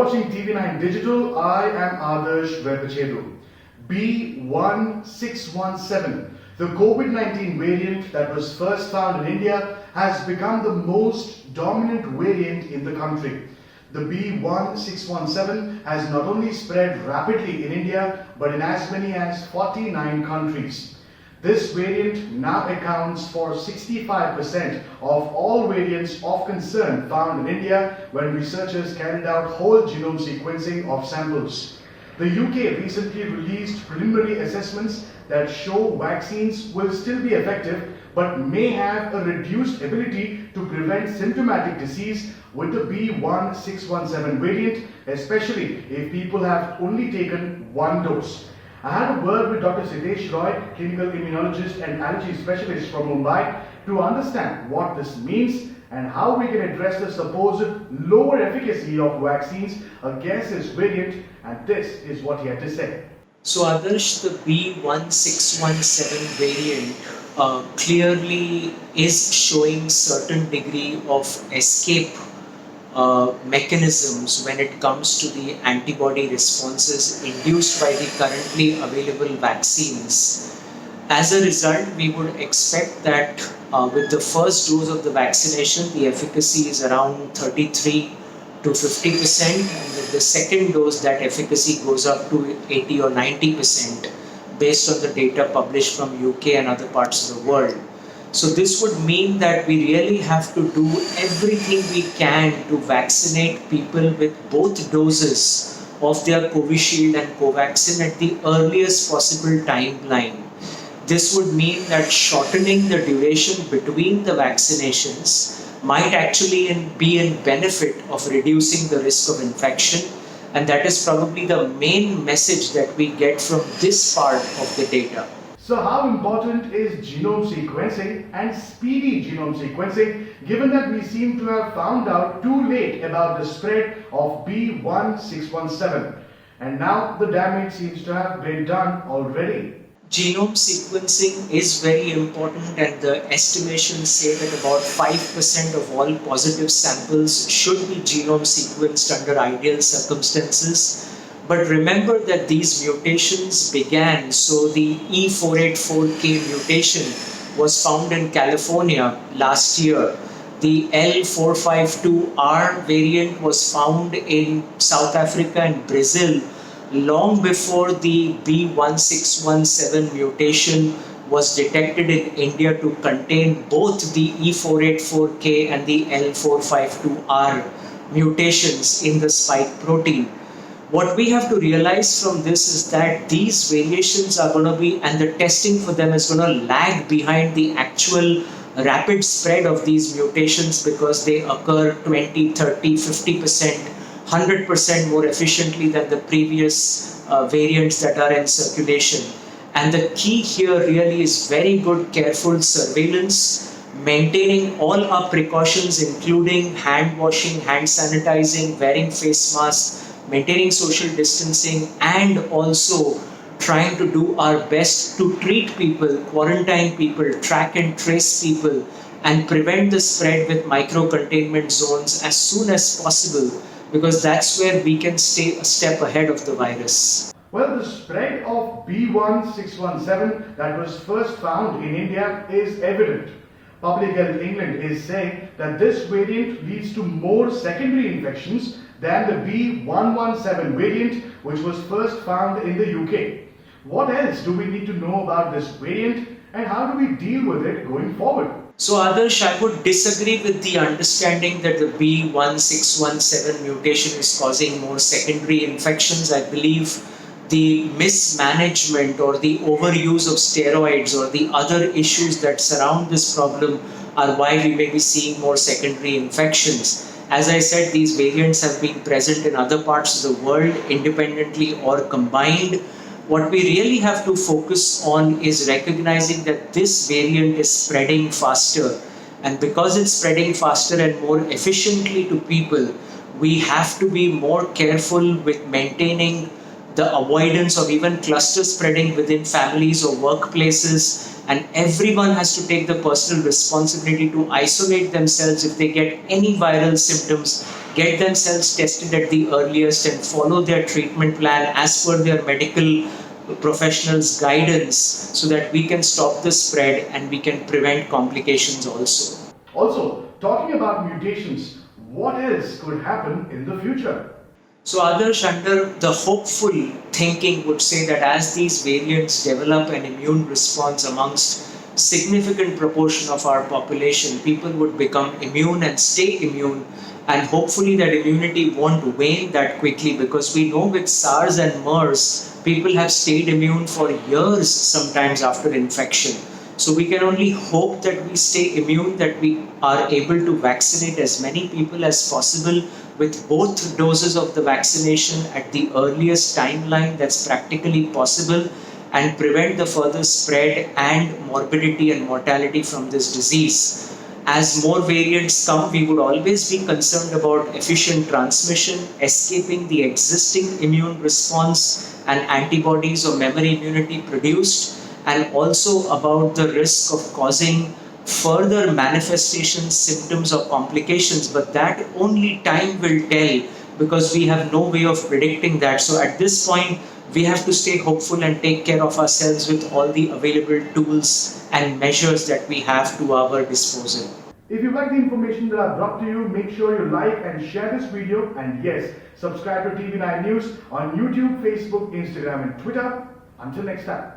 watching TV9 Digital. I am Adarsh Vepachedu. B1617, the COVID-19 variant that was first found in India, has become the most dominant variant in the country. The B1617 has not only spread rapidly in India, but in as many as 49 countries. This variant now accounts for 65% of all variants of concern found in India when researchers carried out whole genome sequencing of samples. The UK recently released preliminary assessments that show vaccines will still be effective but may have a reduced ability to prevent symptomatic disease with the B1617 variant, especially if people have only taken one dose. I had a word with Dr. Siddesh Roy, clinical immunologist and allergy specialist from Mumbai, to understand what this means and how we can address the supposed lower efficacy of vaccines against this variant, and this is what he had to say. So Adarsh, the B1617 variant clearly is showing certain degree of escape mechanisms when it comes to the antibody responses induced by the currently available vaccines. As a result, we would expect that with the first dose of the vaccination, the efficacy is around 33 to 50%, and with the second dose, that efficacy goes up to 80 or 90% based on the data published from UK and other parts of the world. So this would mean that we really have to do everything we can to vaccinate people with both doses of their Covishield and Covaxin at the earliest possible timeline. This would mean that shortening the duration between the vaccinations might actually be in benefit of reducing the risk of infection, and that is probably the main message that we get from this part of the data. So how important is genome sequencing and speedy genome sequencing, given that we seem to have found out too late about the spread of B1617, and now the damage seems to have been done already? Genome sequencing is very important, and the estimations say that about 5% of all positive samples should be genome sequenced under ideal circumstances. But remember that these mutations began, so the E484K mutation was found in California last year. The L452R variant was found in South Africa and Brazil long before the B1617 mutation was detected in India to contain both the E484K and the L452R mutations in the spike protein. What we have to realize from this is that these variations are going to be, and the testing for them is going to lag behind the actual rapid spread of these mutations, because they occur 20, 30, 50%, 100% more efficiently than the previous variants that are in circulation. And the key here really is very good, careful surveillance, maintaining all our precautions, including hand washing, hand sanitizing, wearing face masks, maintaining social distancing, and also trying to do our best to treat people, quarantine people, track and trace people, and prevent the spread with micro-containment zones as soon as possible, because that's where we can stay a step ahead of the virus. Well, the spread of B1617 that was first found in India is evident. Public Health England is saying that this variant leads to more secondary infections than the B117 variant, which was first found in the UK. What else do we need to know about this variant, and how do we deal with it going forward? So Adarsh, I would disagree with the understanding that the B1617 mutation is causing more secondary infections. I believe the mismanagement or the overuse of steroids or the other issues that surround this problem are why we may be seeing more secondary infections. As I said, these variants have been present in other parts of the world independently or combined. What we really have to focus on is recognizing that this variant is spreading faster. And because it's spreading faster and more efficiently to people, we have to be more careful with maintaining the avoidance of even cluster spreading within families or workplaces, and everyone has to take the personal responsibility to isolate themselves if they get any viral symptoms, get themselves tested at the earliest, and follow their treatment plan as per their medical professionals' guidance so that we can stop the spread and we can prevent complications also. Also, talking about mutations, what else could happen in the future? So Adarsh, under the hopeful thinking would say that as these variants develop an immune response amongst significant proportion of our population, people would become immune and stay immune, and hopefully that immunity won't wane that quickly, because we know with SARS and MERS, people have stayed immune for years sometimes after infection. So we can only hope that we stay immune, that we are able to vaccinate as many people as possible with both doses of the vaccination at the earliest timeline that's practically possible, and prevent the further spread and morbidity and mortality from this disease. As more variants come, we would always be concerned about efficient transmission, escaping the existing immune response and antibodies or memory immunity produced, and also about the risk of causing further manifestations, symptoms, or complications. But that only time will tell, because we have no way of predicting that. So at this point, we have to stay hopeful and take care of ourselves with all the available tools and measures that we have to our disposal. If you like the information that I've brought to you, make sure you like and share this video, and yes, subscribe to TV9 News on YouTube, Facebook, Instagram and Twitter. Until next time.